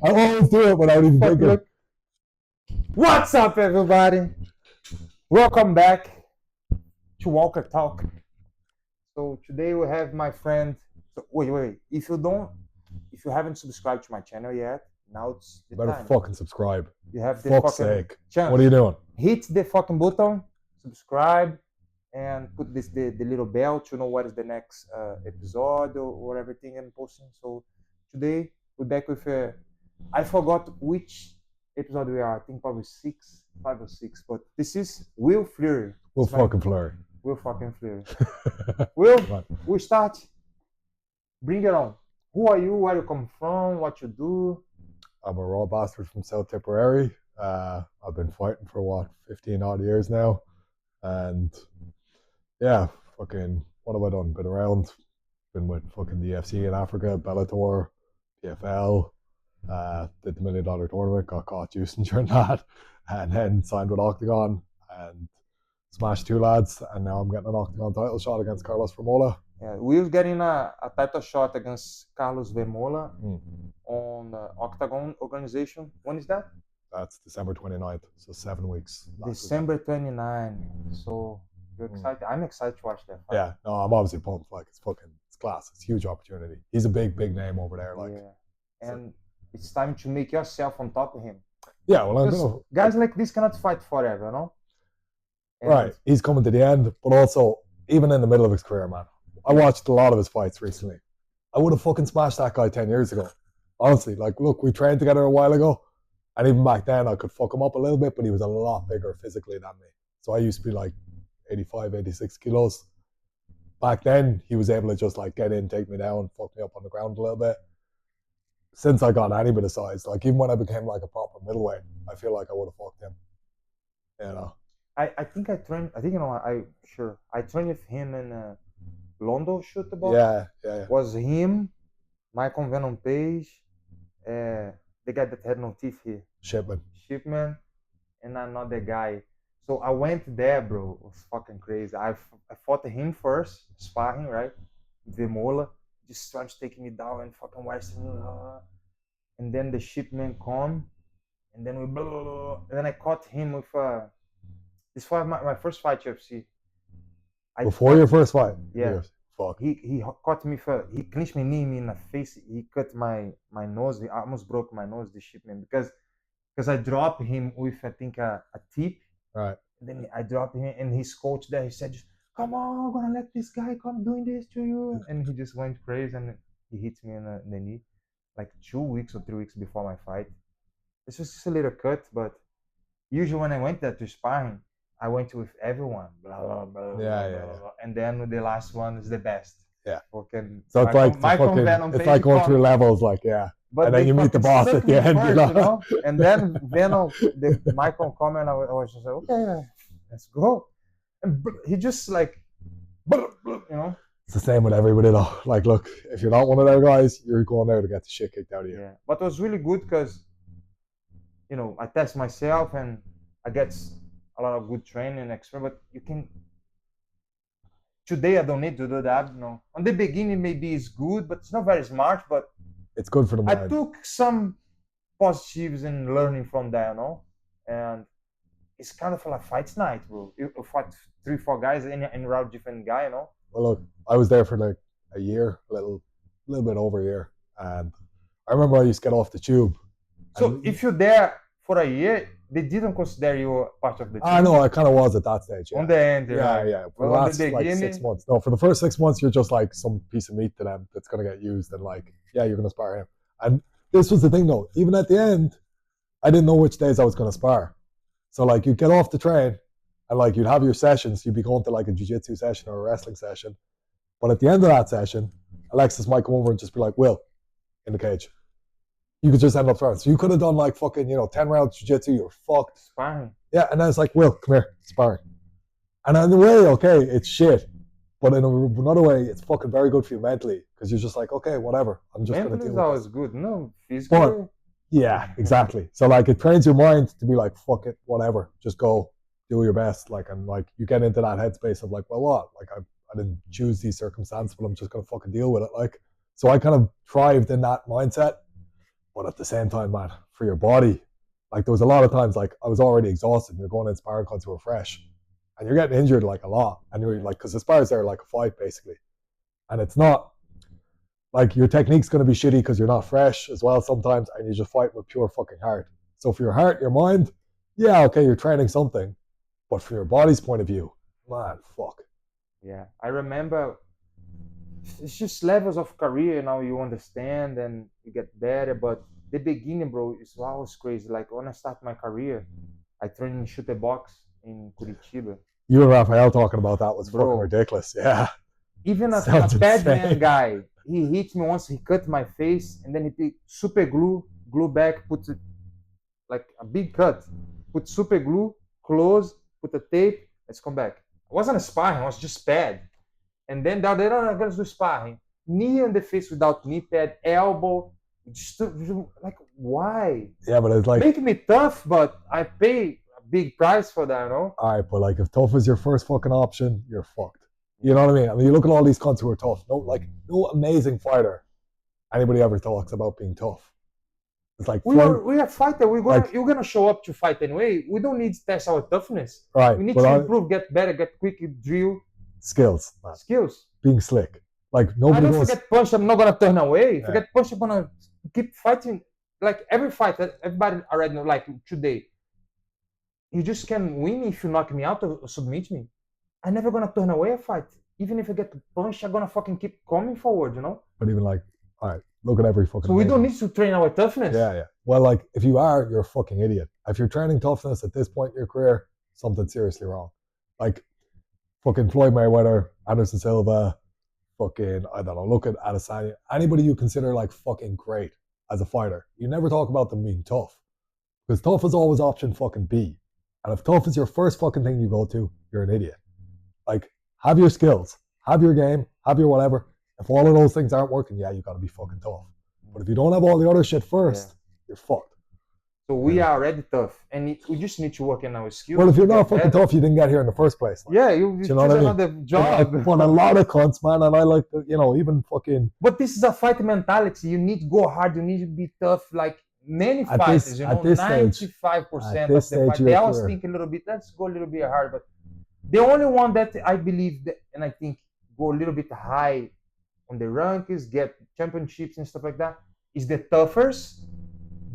I always do it without even thinking. What's up, everybody? Welcome back to Walker Talk. So today we have my friend. So wait. If you haven't subscribed to my channel yet, now it's the Better time. fucking subscribe. You have the Fuck's fucking sake. chance. What are you doing? Hit the fucking button, subscribe, and put the little bell to know what is the next episode or everything I'm posting. So today we're back with I forgot which episode we are. I think probably 5 or 6. But this is Will Fleury. Will fucking Fleury. Will fucking Fleury. Will, we start. Bring it on. Who are you? Where you come from? What you do? I'm a raw bastard from South Tipperary. I've been fighting for 15 odd years now. And yeah, fucking, what have I done? Been around. Been with fucking the UFC in Africa, Bellator, PFL. Did the $1 million tournament, got caught juicing during that, and then signed with Octagon and smashed 2 lads, and now I'm getting an Octagon title shot against Carlos Vermola. Yeah, Will's getting a title shot against Carlos Vermola on the Octagon organization. When is that? That's December 29th, so 7 weeks. December 29th. So you're excited? I'm excited to watch that fight. Yeah, no, I'm obviously pumped. Like, it's class. It's a huge opportunity. He's a big name over there. Like, yeah. And it's time to make yourself on top of him. Yeah, well, I'm gonna. Guys like this cannot fight forever, no? And right, he's coming to the end, but also even in the middle of his career, man. I watched a lot of his fights recently. I would have fucking smashed that guy 10 years ago. Honestly, like, look, we trained together a while ago, and even back then I could fuck him up a little bit, but he was a lot bigger physically than me. So I used to be like 85, 86 kilos. Back then, he was able to just like get in, take me down, fuck me up on the ground a little bit. Since I got any bit of size, like even when I became like a proper middleweight, I feel like I would have fucked him. You know. I think I trained. I think I trained with him in London shootable. Yeah. Was him, Michael Venom Page, the guy that had no teeth here. Shipman, and another guy. So I went there, bro. It was fucking crazy. I fought him first, sparring, right? Vermola. Just trying to take me down and fucking Western, and then the Shipman come, and then and then I caught him with this was my first fight UFC. Before your first fight? Yeah. Fuck. He caught me he clinched my knee in the face. He cut my nose. He almost broke my nose, the Shipman, because I dropped him with I think a tip. Right. And then I dropped him, and his coach there, he said, just, come on, I'm gonna let this guy come doing this to you. And he just went crazy, and he hit me in the knee like 2 weeks or 3 weeks before my fight. This was just a little cut, but usually when I went there to sparring, I went with everyone, blah, blah, blah, yeah. blah. And then the last one is the best. Yeah. Fucking so it's it's like going through levels, like, yeah. But and then you meet the boss at the end, first, you know? And then Venom, the Michael comment, I was just like, okay, let's go. And he just like, you know. It's the same with everybody though. Like, look, if you're not one of their guys, you're going there to get the shit kicked out of you. Yeah, but it was really good because, you know, I test myself and I get a lot of good training and experience. But you can. Today I don't need to do that. You know, on the beginning maybe it's good, but it's not very smart. But it's good for the mind. I took some positives and learning from that, you know, and it's kind of like fight night, bro. You fight 3-4 guys and round different guy, you know. Well, look, I was there for like a year, a little bit over a year, and I remember I used to get off the tube. So if you're there for a year, they didn't consider you part of the team. I know, I kind of was at that stage. Yeah. On the end, yeah. For the last like 6 months. No, for the first 6 months, you're just like some piece of meat to them that's gonna get used, and like, yeah, you're gonna spar him. And this was the thing, though. Even at the end, I didn't know which days I was gonna spar. So like, you'd get off the train, and like you'd have your sessions. You'd be going to like a jiu-jitsu session or a wrestling session. But at the end of that session, Alexis might come over and just be like, Will, in the cage. You could just end up throwing. So you could have done like fucking, 10 rounds jiu-jitsu, you're fucked. Sparring. Yeah, and then it's like, Will, come here, sparring. And in a way, okay, it's shit. But in another way, it's fucking very good for you mentally. Because you're just like, okay, whatever. I'm just going to deal with it. Mentally is always good. No, physically. Yeah, exactly. So like, it trains your mind to be like, fuck it, whatever. Just go, do your best. Like, and like, you get into that headspace of like, well, what? Like, I didn't choose these circumstances, but I'm just going to fucking deal with it. Like, so I kind of thrived in that mindset. But at the same time, man, for your body, like there was a lot of times like I was already exhausted and you're going in sparring because you were fresh and you're getting injured like a lot. And you're like, because the spars are like a fight basically. And it's not like your technique's going to be shitty because you're not fresh as well sometimes and you just fight with pure fucking heart. So for your heart, your mind, yeah, okay, you're training something. But from your body's point of view, man, fuck. Yeah, I remember it's just levels of career now you understand and you get better, but the beginning, bro, is always crazy. Like when I start my career, I trained in shoot box in Curitiba. You and Raphael talking about that was Bro, fucking ridiculous. Yeah. Even a Sounds bad insane. man guy, he hit me once, he cut my face, and then he picked super glue back, put it like a big cut, put super glue, close, put a tape, let's come back. It wasn't a sparring, it was just pad. And then the other I'm gonna do sparring. Knee on the face without knee pad, elbow, just like why? Yeah, but it's like Make me tough, but I pay a big price for that, you know? all right, but like if tough is your first fucking option, you're fucked. You know what I mean? I mean, you look at all these cunts who are tough. No amazing fighter anybody ever talks about being tough. It's like we are fighter. You're gonna show up to fight anyway. We don't need to test our toughness. Right. We need to improve, get better, get quick, drill. Skills. Man. Skills. Being slick. Like nobody knows. If I get punched, I'm not gonna turn away. If I get punched, I'm gonna keep fighting. Like every fight, everybody already know. Like today, you just can win me if you knock me out or submit me. I'm never gonna turn away a fight. Even if I get punched, I'm gonna fucking keep coming forward, you know? But even like, all right, look at every fucking So we don't need to train our toughness. Yeah. Well, like, if you are, you're a fucking idiot. If you're training toughness at this point in your career, something's seriously wrong. Like, fucking Floyd Mayweather, Anderson Silva, fucking, I don't know, look at Adesanya. Anybody you consider, like, fucking great as a fighter, you never talk about them being tough. Because tough is always option fucking B. And if tough is your first fucking thing you go to, you're an idiot. Like, have your skills, have your game, have your whatever. If all of those things aren't working, yeah, you got to be fucking tough. But if you don't have all the other shit first, you're fucked. So we are already tough, and we just need to work in our skills. Well, if you're not fucking tough, you didn't get here in the first place. Like. Yeah, you choose another job. But a lot of cunts, man, and I like, even fucking... But this is a fight mentality. You need to go hard. You need to be tough. Like many fighters, 95% of the fight, they always think a little bit, let's go a little bit hard. But the only one that I believe, and I think go a little bit high on the rankings, get championships and stuff like that, is the toughers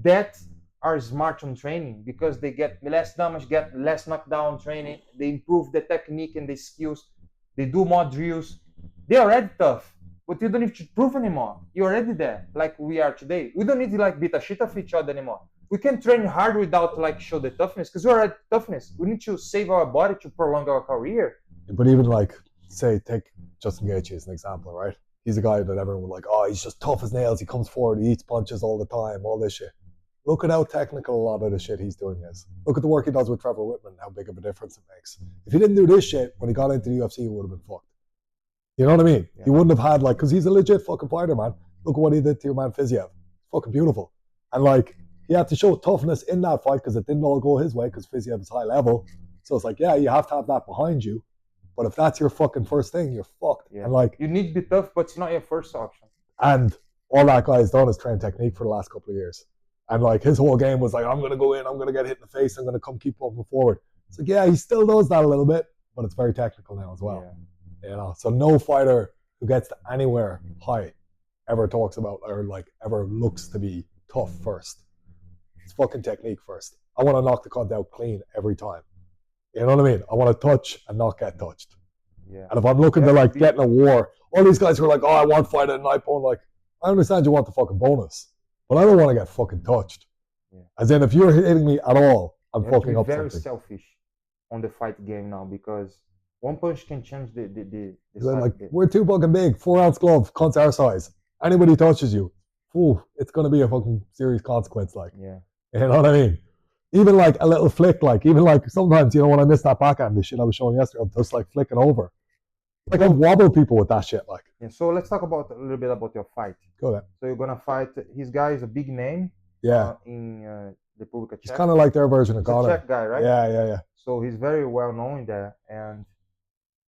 that are smart on training, because they get less damage, get less knockdown training, they improve the technique and the skills, they do more drills. They're already tough, but you don't need to prove anymore. You're already there, like we are today. We don't need to like beat a shit of each other anymore. We can train hard without like show the toughness, because we're already toughness. We need to save our body to prolong our career. But even like, say, take Justin Gaethje as an example, right? He's a guy that everyone would like, oh, he's just tough as nails. He comes forward, he eats punches all the time, all this shit. Look at how technical a lot of the shit he's doing is. Look at the work he does with Trevor Whitman, how big of a difference it makes. If he didn't do this shit when he got into the UFC, he would have been fucked. You know what I mean? Yeah. He wouldn't have had like, because he's a legit fucking fighter, man. Look at what he did to your man Fiziev. Fucking beautiful. And like, he had to show toughness in that fight because it didn't all go his way because Fiziev is high level. So it's like, yeah, you have to have that behind you. But if that's your fucking first thing, you're fucked. Yeah. And like, you need to be tough, but it's not your first option. And all that guy has done is train technique for the last couple of years. And like his whole game was like, I'm going to go in, I'm going to get hit in the face, I'm going to come keep moving forward. It's like, yeah, he still does that a little bit, but it's very technical now as well. Yeah. You know, so no fighter who gets to anywhere high ever talks about or like ever looks to be tough first. It's fucking technique first. I want to knock the cunt out clean every time. You know what I mean? I want to touch and not get touched. Yeah. And if I'm looking to like get in a war, all these guys who are like, oh, I want to fight at a night bone, like, I understand you want the fucking bonus, but I don't want to get fucking touched. Yeah. As in, if you're hitting me at all, I'm fucking up very something. Selfish on the fight game now, because one punch can change the like, we're too fucking big, 4-ounce glove, cunts our size. Anybody touches you, ooh, it's going to be a fucking serious consequence, like. Yeah. You know what I mean? Even like a little flick, like, even like sometimes, you know, when I miss that backhand, the shit I was showing yesterday, I'm just like flicking over. Like I wobble people with that shit, like. Yeah, so let's talk about a little bit about your fight. Go ahead. So you're gonna fight. His guy is a big name. Yeah. In Republic Czech. He's kind of like their version of Conor. He's a Czech guy, right? Yeah. So he's very well known there, and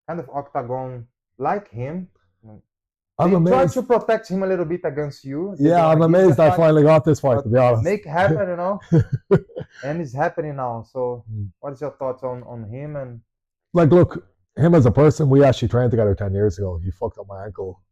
kind of octagon like him. I'm They try amazed. to protect him a little bit against you. Yeah, I'm amazed I finally got this fight, but to be honest. make happen, you know. And it's happening now. So, what's your thoughts on him? And like, look, him as a person, we actually trained together 10 years ago. He fucked up my ankle.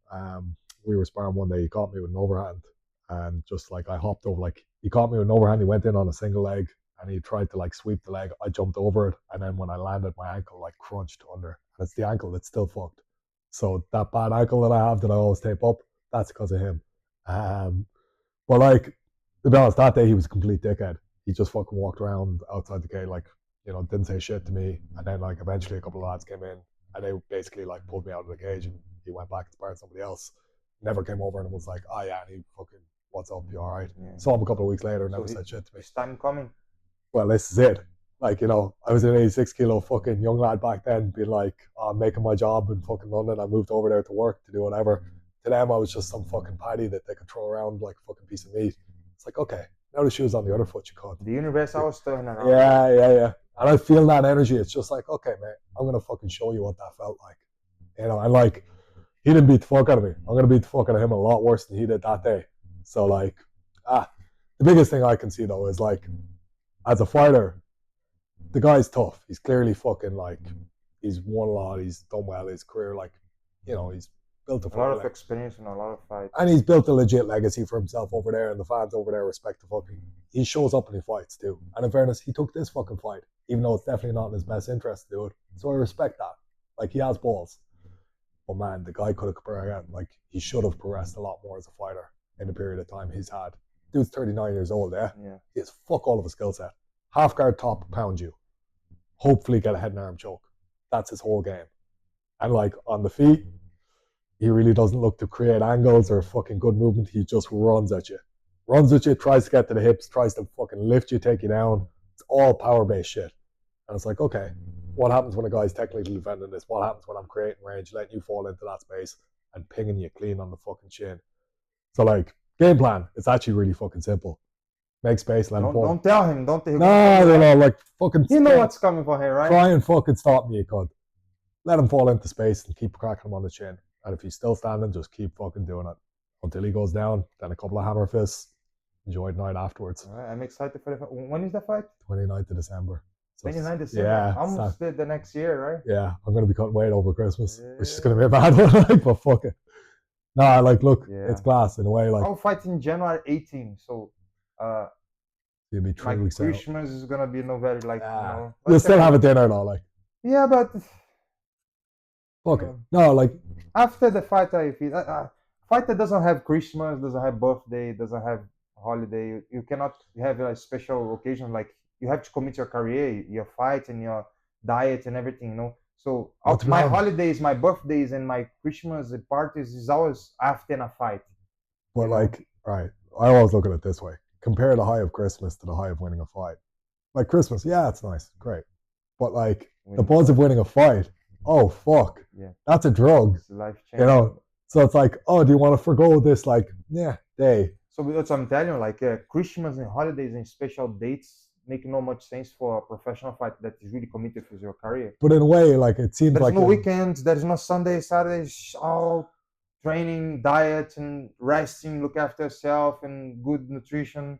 We were sparring one day. He caught me with an overhand, and just like I hopped over, like he caught me with an overhand. He went in on a single leg, and he tried to like sweep the leg. I jumped over it, and then when I landed, my ankle like crunched under. And it's the ankle that's still fucked. So that bad ankle that I have that I always tape up, that's because of him. But like, to be honest, that day he was a complete dickhead. He just fucking walked around outside the gate, like, you know, didn't say shit to me. And then like eventually a couple of lads came in and they basically like pulled me out of the cage and he went back and sparred somebody else. Never came over and was like, oh yeah, and he fucking, what's up, you alright? Yeah. Saw him a couple of weeks later, never said shit to me. Is time coming? Well, this is it. Like, you know, I was an 86 kilo fucking young lad back then, being like, oh, I'm making my job in fucking London. I moved over there to work, to do whatever. To them, I was just some fucking paddy that they could throw around like a fucking piece of meat. It's like, okay, now the shoe's on the other foot, you can't. The universe always turning around. Yeah. And I feel that energy. It's just like, okay, man, I'm going to fucking show you what that felt like. You know, and like, he didn't beat the fuck out of me. I'm going to beat the fuck out of him a lot worse than he did that day. So like, the biggest thing I can see though is like, as a fighter, the guy's tough. He's clearly fucking like, he's won a lot. He's done well in his career. Like, you know, he's built a lot of experience and a lot of fights. And he's built a legit legacy for himself over there, and the fans over there respect the fucking. He shows up and he fights too. And in fairness, he took this fucking fight, even though it's definitely not in his best interest to do it. So I respect that. Like, he has balls. But man, the guy could have progressed. Like, he should have progressed a lot more as a fighter in the period of time he's had. Dude's 39 years old, yeah? He has fuck all of a skill set. Half guard top, pound you. Hopefully get a head and arm choke. That's his whole game. And like, on the feet, he really doesn't look to create angles or fucking good movement. He just runs at you. Runs at you, tries to get to the hips, tries to fucking lift you, take you down. It's all power-based shit. And it's like, okay, what happens when a guy's technically defending this? What happens when I'm creating range, letting you fall into that space and pinging you clean on the fucking chin? So like, game plan, it's actually really fucking simple. Make space, let him fall. Don't tell him. Don't tell him. No, like fucking. You know what's coming for him, right? Try and fucking stop me, you cunt. Let him fall into space and keep cracking him on the chin. And if he's still standing, just keep fucking doing it until he goes down. Then a couple of hammer fists. Enjoy the night afterwards. All right, I'm excited for the fight. When is the fight? 29th of December. So 29th December. Yeah, almost the next year, right? Yeah, I'm gonna be cutting weight over Christmas, which is gonna be a bad one. Like, but fuck it. Nah, like, look, it's class in a way. Like, I'll fight in January 18, so you'll be 3 weeks out. Christmas is gonna be no very like. You'll still have a dinner though, like. Yeah, but. Fuck it. No, like. After the fight, I feel fight that doesn't have Christmas, doesn't have birthday, doesn't have holiday. You cannot have a special occasion. Like, you have to commit your career, your fight, and your diet and everything. You know. So my holidays, my birthdays, and my Christmas parties is always after a fight. But like, right, I always look at it this way: compare the high of Christmas to the high of winning a fight. Like, Christmas, yeah, it's nice, great, but like the buzz of winning a fight. Oh fuck! Yeah, that's a drug. It's life-changing. You know, so it's like, oh, do you want to forgo this? Like, day. So that's what I'm telling you. Like, Christmas and holidays and special dates make no much sense for a professional fight that is really committed with your career. But in a way, like, it seems there's like no weekends. There's no Sunday, Saturdays. All training, diet, and resting. Look after yourself and good nutrition.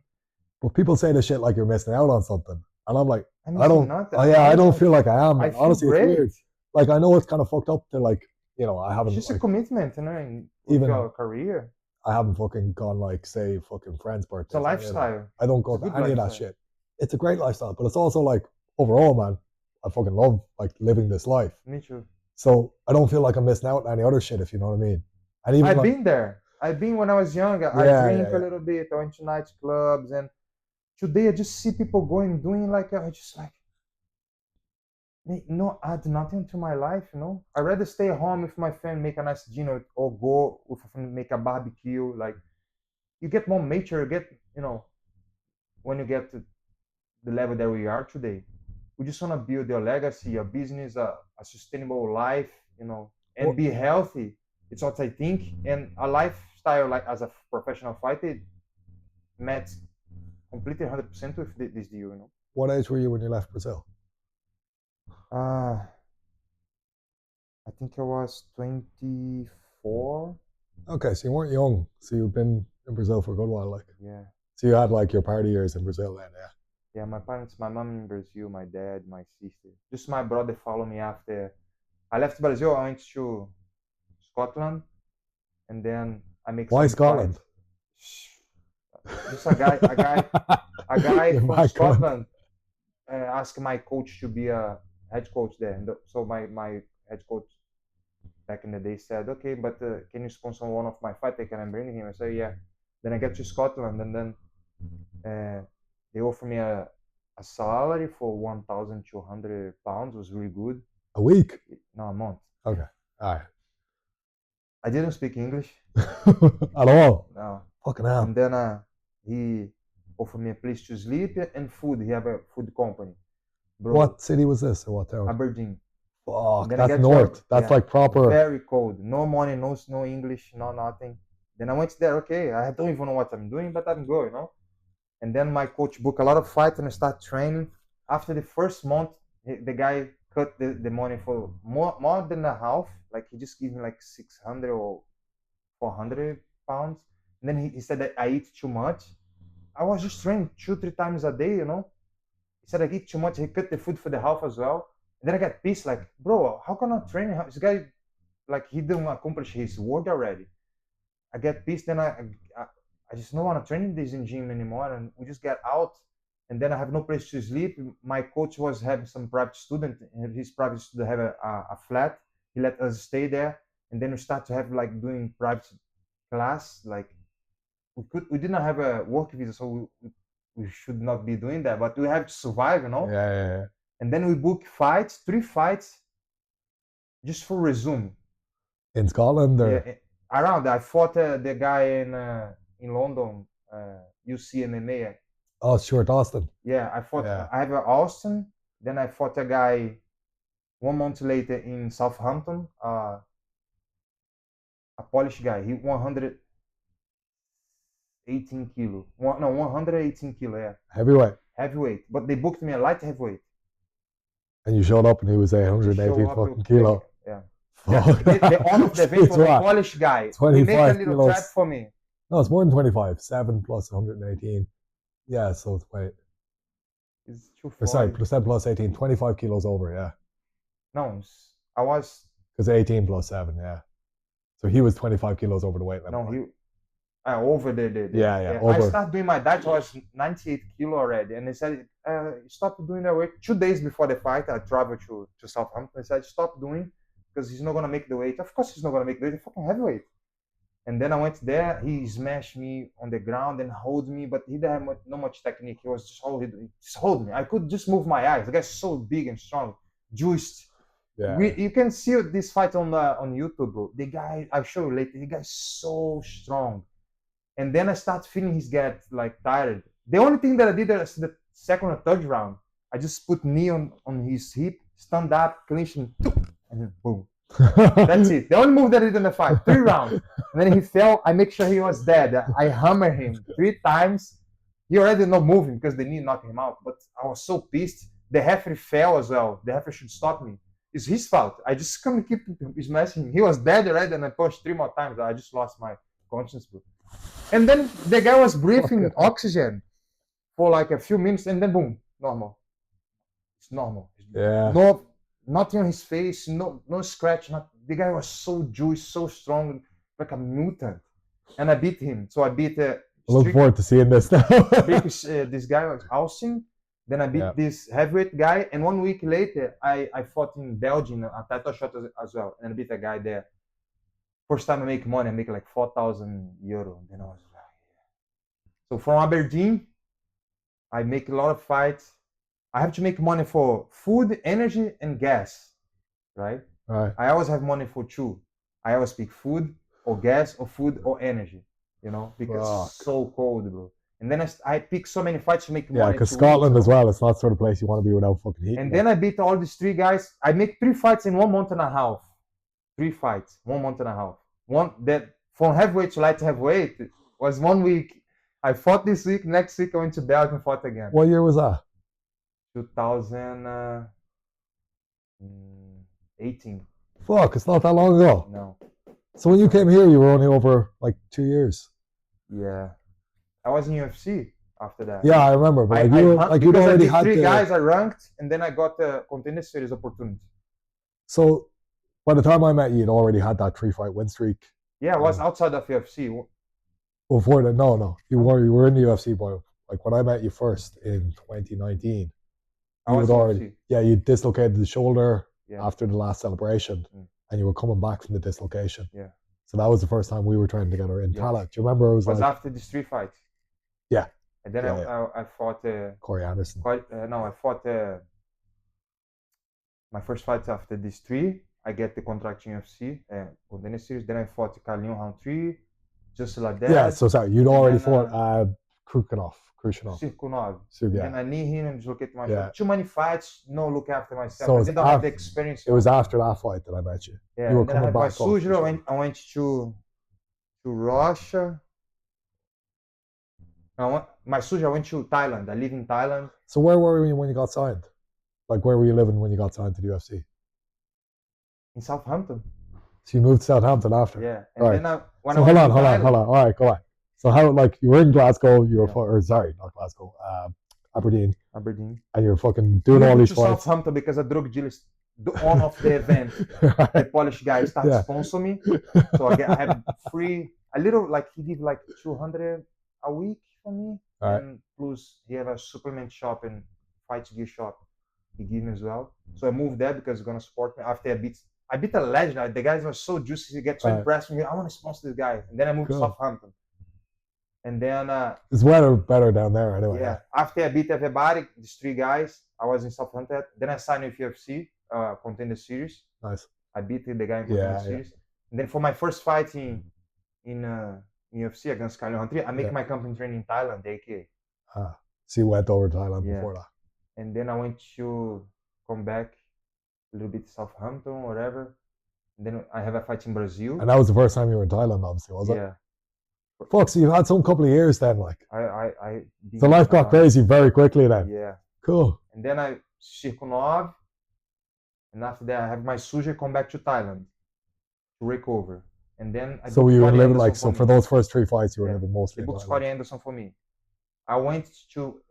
But people say this shit like you're missing out on something, and I'm like, I don't feel like I am. Honestly, it's weird. Like, I know it's kind of fucked up to, like, you know, I haven't. It's just a commitment, you know, even your career. I haven't fucking gone, like, say, fucking friends' birthdays. It's a lifestyle. I don't go to any of that shit. It's a great lifestyle, but it's also like, overall, man, I fucking love like living this life. Me too. So I don't feel like I'm missing out on any other shit, if you know what I mean. And even I've been there. I've been when I was younger. I drink a little bit. I went to nightclubs, and today I just see people doing like I just like. No, add nothing to my life, you know. I'd rather stay home with my family, make a nice dinner, or go with a friend, make a barbecue. Like, you get more mature, you know, when you get to the level that we are today. We just want to build your legacy, your business, a sustainable life, you know, and be healthy. It's what I think. And a lifestyle, like, as a professional fighter, met completely 100% with this deal, you know. What age were you when you left Brazil? I think I was 24. Okay, so you weren't young. So you've been in Brazil for a good while, like. Yeah. So you had like your party years in Brazil then, yeah. Yeah, my parents, my mom in Brazil, my dad, my sister. Just my brother followed me after. I left Brazil, I went to Scotland, and then I make Why some Scotland? fights. Just a guy You're from mad cunt. Scotland asked my coach to be a head coach there. And so my head coach back in the day said, okay, but can you sponsor one of my fights? Can I bring him? I said, yeah. Then I get to Scotland, and then they offer me a salary for £1,200. Was really good. A week? No, a month. Okay, all right. I didn't speak English At all? no. Fucking hell. And then he offered me a place to sleep and food. He have a food company. Bro, What city was this or what town? Aberdeen. Fuck, Then that's north. That's like proper. Very cold. No money, no English, no nothing. Then I went there. Okay, I don't even know what I'm doing, but I'm going, you know. And then my coach booked a lot of fights and I start training. After the first month, the guy cut the money for more than a half. Like he just gave me like 600 or 400 pounds. And then he said that I eat too much. I was just training 2-3 times a day, you know. He said I eat too much. He cut the food for the half as well. And then I got pissed, like, bro, how can I train? This guy, like, he didn't accomplish his work already. I get pissed, then I just don't want to train in this gym anymore. And we just get out. And then I have no place to sleep. My coach was having some private student. And his private student have a flat. He let us stay there. And then we start to have, like, doing private class. Like, we didn't have a work visa, so we should not be doing that. But we have to survive, you know? Yeah. And then we book fights, 3 fights, just for resume. In Scotland or? Yeah, around. I fought the guy in London, UC MMA. Oh, Stuart Austin. Yeah, I fought. Yeah. I have Austin. Then I fought a guy 1 month later in Southampton. A Polish guy. He 118 kilo. 118 kilo. Yeah. Heavyweight. But they booked me a light heavyweight. And you showed up and he was 180 fucking kilo. Yeah. Fuck. The owner of the event was a Polish guy. 25 he made a little kilos. trap for me. No, it's more than 25. 7 plus 118. Yeah, so it's wait. It's too far. Sorry, percent plus 18. 25 kilos over, yeah. No, I was... Because 18 plus 7, yeah. So he was 25 kilos over the weight limit. No, he... over the yeah. Over. I started doing my diet, I was 98 kilo already. And they said, stop doing that weight. 2 days before the fight, I traveled to Southampton. They said, stop doing, because he's not going to make the weight. Of course he's not going to make the weight. He's fucking heavyweight. And then I went there. He smashed me on the ground and hold me, but he didn't have no much technique. He was just hold me. I could just move my eyes. The guy's so big and strong, juiced. Yeah. You can see this fight on YouTube, bro. The guy, I'll show you later. The guy's so strong. And then I start feeling his get like tired. The only thing that I did is the second or third round, I just put knee on his hip, stand up, clinch, and then boom. That's it. The only move that I did in the fight. 3 rounds. And then he fell. I make sure he was dead. I hammer him 3 times. He already not moving because the knee knocked him out. But I was so pissed. The referee fell as well. The referee should stop me. It's his fault. I just couldn't keep smashing him. He was dead already, and I pushed 3 more times. I just lost my conscience, bro. And then the guy was breathing oxygen for like a few minutes, and then boom, normal. It's normal. Yeah. No, nothing on his face, no scratch. The guy was so juicy, so strong, like a mutant. And I beat him. So I beat. I look forward to seeing this now. I beat this guy was Austin. Then I beat this heavyweight guy, and 1 week later, I fought in Belgium a title shot as well, and I beat a guy there. First time I make money, I make like 4,000 euro. Then I was like, so from Aberdeen, I make a lot of fights. I have to make money for food, energy, and gas, right? Right. I always have money for 2. I always pick food or gas or food or energy, you know, because it's so cold, bro. And then I pick so many fights to make money. Yeah, because Scotland as well, it's not the sort of place you want to be without fucking heat. And then I beat all these 3 guys. I make 3 fights in 1 month and a half. 3 fights, 1 month and a half. One that from heavyweight to light heavyweight was 1 week. I fought this week. Next week I went to Belgium and fought again. What year was that? 2018. Fuck, it's not that long ago. No. So when you came here, you were only over like 2 years. Yeah, I was in UFC after that. Yeah, I remember. But like you'd because already I did had 3 guys, I ranked, and then I got the contender series opportunity. So by the time I met you, you'd already had that 3-fight win streak. Yeah, I was outside of UFC. Before that, no, you were in the UFC, boy. Like when I met you first in 2019, I you was had in already, UFC. yeah, you dislocated the shoulder Yeah. after the last celebration, and you were coming back from the dislocation. Yeah. So that was the first time we were training together in Tallaght. Do you remember? It was like after these 3 fights. Yeah. And then I fought Corey Anderson. I fought my first fight after these 3. I get the contract in UFC, contender series. Then I fought Carlinho round 3, just like that. Yeah. So sorry, you'd already fought Krushinov. Then I knee him and dislocate my shoulder. Yeah. Too many fights, no look after myself. So I didn't have the experience. It was after that fight that I met you. Yeah. You were And then I coming had my back. surgery. I went to Russia. My surgery, I went to Thailand. I live in Thailand. So where were you when you got signed? Like where were you living when you got signed to the UFC? In Southampton. So you moved to Southampton after? Yeah. And then hold on. All right, go on. So how, like, you were in Glasgow, you were, or sorry, not Glasgow, Aberdeen. And you were fucking doing all these fights. Southampton because a drug dealer, one of the event, the Polish guy started sponsoring me. So I had free, a little, like he did like 200 a week for me. And plus he have a supplement shop and fight gear shop. He gave me as well. So I moved there because he's gonna support me. After I beat a legend. The guys were so juicy. He get so impressed with me. I want to sponsor this guy. And then I moved to Southampton. And then it's weather better down there anyway. Yeah. After I beat everybody, these 3 guys, I was in Southampton. Then I signed with UFC, contender series. Nice. I beat the guy in contender series. And then for my first fight in UFC against Carlinho round 3, I make my company training in Thailand, the AKA. So you went over to Thailand before that. And then I went to come back a little bit to Southampton, whatever. And then I have a fight in Brazil. And that was the first time you were in Thailand, obviously, was it? Yeah. Fuck, so you had some couple of years then, like. So life got crazy very quickly then. Yeah. Cool. And then I Circo, and after that I have my surgery, come back to Thailand to recover. And then so you were living like, so for those first 3 fights you were living mostly. They booked Scotty Anderson for me. I went to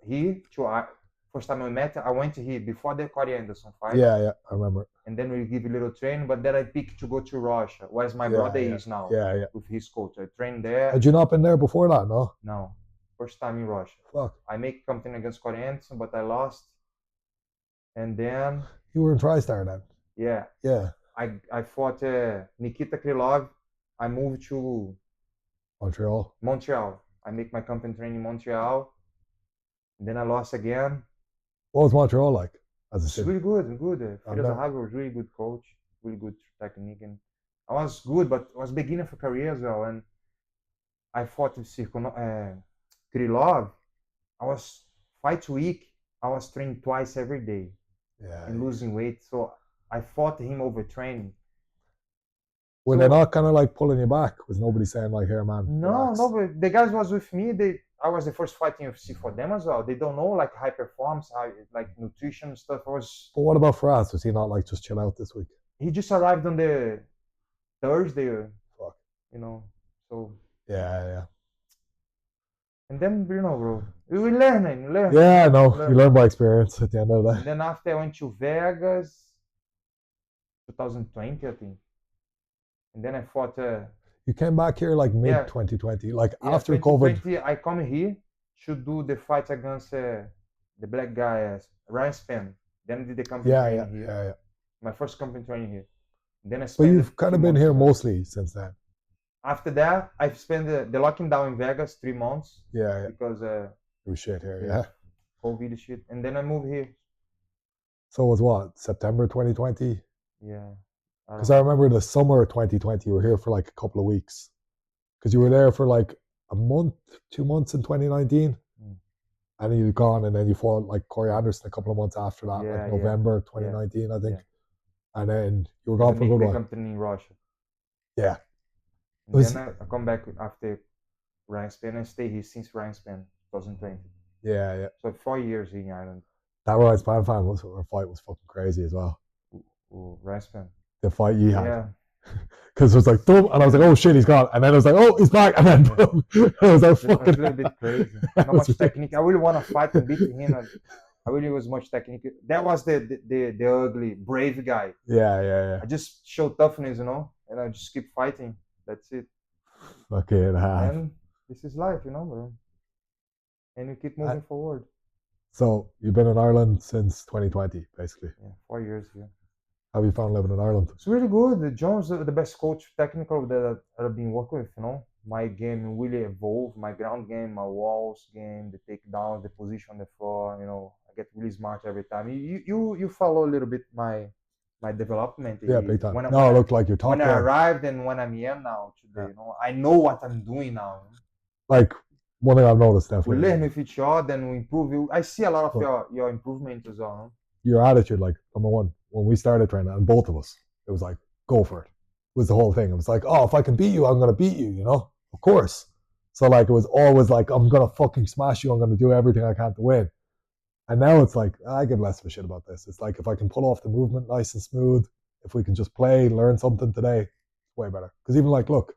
first time I met, I went to here before the Corey Anderson fight. Yeah, I remember. And then we give a little training, but then I picked to go to Russia, where my brother is now. Yeah. With his coach. I trained there. Had you not been there before that, no? No. First time in Russia. Fuck. I make something against Corey Anderson, but I lost. And then... You were in TriStar then? Yeah. Yeah. I fought Nikita Krylov. I moved to... Montreal. I make my company training in Montreal. And then I lost again. What was Montreal like? It's really good. Firas was really good coach, really good technique, and I was good, but I was beginning of a career as well. And I fought with Krylov. I was fight week. I was training twice every day, and losing weight. So I fought him over training. Were they not kind of like pulling you back? Was nobody saying like, "Here, man"? No, but the guys was with me. I was the first fight in UFC for them as well. They don't know like high performance, like nutrition stuff. But what about Faraz? Was he not like just chill out this week? He just arrived on the Thursday. Fuck. So. Yeah. And then bro, we learn. Yeah, I know. You learn by experience at the end of the day. And then after I went to Vegas, 2020, I think. And then I fought. You came back here like mid 2020, like after COVID. I come here to do the fight against the black guy, Ryan Spann. Then I did the company training here. Yeah. My first company training here. Then I spent. But you've kind of been here mostly since then. After that, I spent the locking down in Vegas 3 months. Yeah. Because it was shit here. COVID shit, and then I moved here. So it was what, September 2020? Yeah. Because I remember the summer of 2020, you were here for like a couple of weeks. Because you were there for like a month, 2 months in 2019. And then you'd gone, and then you fought like Corey Anderson a couple of months after that, like November 2019, I think. And then you were gone for a good while. Company in Russia. Yeah. And then I come back after Ryan Spann and stay here since Ryan Spann, 2020. Yeah. So 4 years in Ireland. That Ryan Spann fight was fucking crazy as well. Ryan Spann. The fight you had. Because it was like, boom, and I was like, oh shit, he's gone. And then I was like, oh, he's back. And then boom. I was like, It was fucking a little bit crazy. Not much technique. I really want to fight and beat him. And I really was much technique. That was the ugly, brave guy. Yeah. I just show toughness, and I just keep fighting. That's it. Okay, And this is life, bro. And you keep moving forward. So you've been in Ireland since 2020, basically. Yeah, 4 years here. How have you found living in Ireland? It's really good. John's the best coach technical that I've been working with, My game really evolved. My ground game, my walls game, the takedowns, the position on the floor, I get really smart every time. You follow a little bit my development. Yeah, big time. I look like you're top when I arrived and when I'm here now today, I know what I'm doing now. Like one thing I've noticed definitely. We learn with each other and we improve. I see a lot of your improvement as well. Your attitude, like number one, when we started training, and both of us, it was like, go for it. Was the whole thing. It was like, oh, if I can beat you, I'm gonna beat you, Of course. So like it was always like, I'm gonna fucking smash you, I'm gonna do everything I can to win. And now it's like, I give less of a shit about this. It's like if I can pull off the movement nice and smooth, if we can just play, learn something today, it's way better. Because even like, look,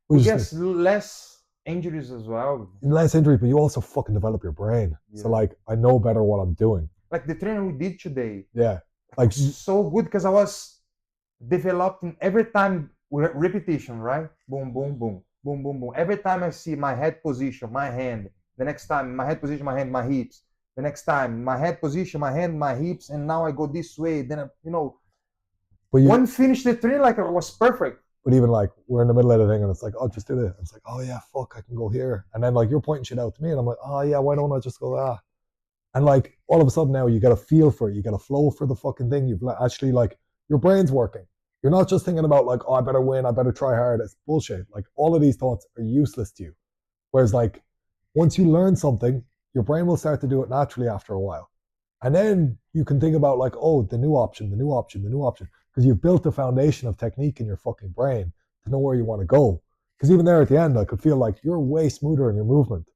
we guess less injuries as well. Less injuries, but you also fucking develop your brain. Yeah. So like, I know better what I'm doing. Like the training we did today. Yeah. Like so good because I was developing every time repetition, right? Boom, boom, boom, boom, boom, boom. Every time I see my head position, my hand. The next time, my head position, my hand, my hips. The next time, my head position, my hand, my hips, and now I go this way. Then, when finish the training, like it was perfect. But even like we're in the middle of the thing, and it's like, oh, just do this. It's like, oh yeah, fuck, I can go here. And then like you're pointing shit out to me, and I'm like, oh yeah, why don't I just go ah? And like all of a sudden now you got a feel for it, you got a flow for the fucking thing. You've actually like your brain's working. You're not just thinking about like, oh, I better win, I better try hard. It's bullshit. Like all of these thoughts are useless to you. Whereas like once you learn something, your brain will start to do it naturally after a while. And then you can think about like, oh, the new option. Because you've built a foundation of technique in your fucking brain to know where you want to go. Because even there at the end, I could feel like you're way smoother in your movement.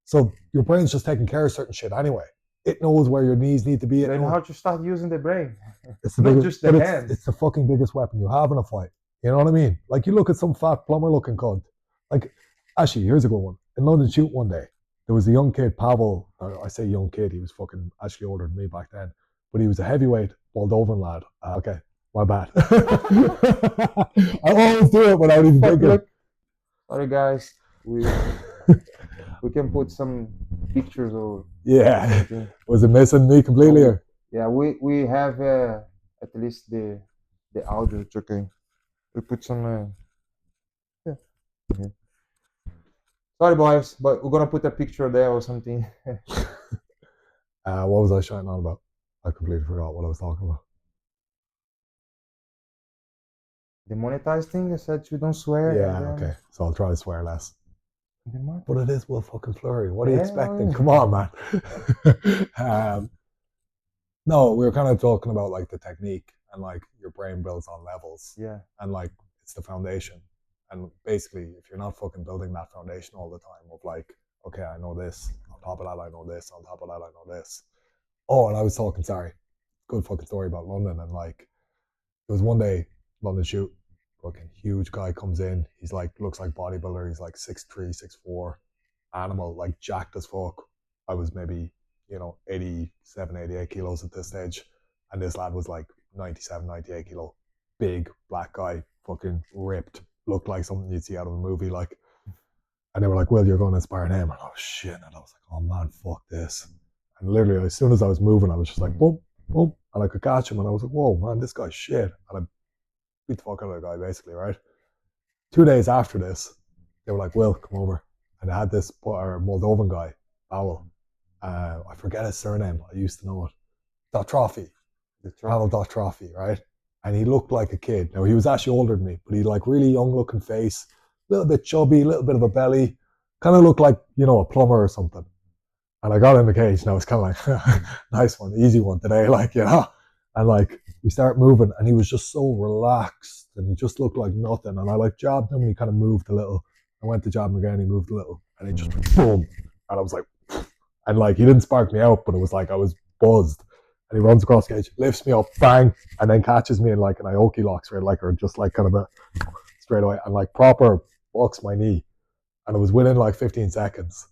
So your brain's just taking care of certain shit anyway. It knows where your knees need to be. Then how to start using the brain? It's the biggest, just the hand. It's the fucking biggest weapon you have in a fight. You know what I mean? Like you look at some fat plumber looking cunt. Like, actually, here's a good one. In London Shoot one day, there was a young kid, Pavel. I say young kid, he was fucking actually older than me back then. But he was a heavyweight Moldovan lad. Okay, my bad. I always do it without even thinking. Sorry guys, we can put some pictures or was it missing me completely? Or? Yeah, we have at least the audio. It's okay. We put some Sorry boys, but we're gonna put a picture there or something. What was I shouting on about? I completely forgot what I was talking about. The monetized thing, I said you don't swear. Yeah, okay. So I'll try to swear less. But it is Will fucking Fleury. What are you expecting? Come on, man. No, we were kind of talking about like the technique and like your brain builds on levels. Yeah. And like it's the foundation. And basically, if you're not fucking building that foundation all the time of like, okay, I know this. On top of that, I know this. On top of that, I know this. Oh, and I was talking, good fucking story about London. And like, there was one day, London Shoot, fucking huge guy comes in. He's like, looks like bodybuilder. He's like 6'3", 6'4", animal, like jacked as fuck. I was maybe, 87, 88 kilos at this stage. And this lad was like 97, 98 kilo. Big, black guy, fucking ripped. Looked like something you'd see out of a movie. Like, and they were like, well, you're going to inspire him. And oh shit. And I was like, oh man, fuck this. And literally, as soon as I was moving, I was just like, boom, boom. And I could catch him. And I was like, whoa, man, this guy's shit. And I beat the fuck out of the guy, basically, right? 2 days after this, they were like, Will, come over. And they had this Moldovan guy, Pavel. I forget his surname. I used to know it. Trophy. Pavel Trophy, right? And he looked like a kid. Now, he was actually older than me, but he like really young-looking face, a little bit chubby, a little bit of a belly. Kind of looked like, a plumber or something. And I got in the cage, and I was kind of like, nice one, easy one today, like, And like, we start moving, and he was just so relaxed, and he just looked like nothing. And I like jabbed him, and he kind of moved a little. I went to jab him again, he moved a little, and he just boom. And I was like, and like, he didn't spark me out, but it was like I was buzzed. And he runs across the cage, lifts me up, bang, and then catches me in like an Aoki lock straight, like, or just like kind of a straight away, and like proper bucks my knee. And it was within like 15 seconds.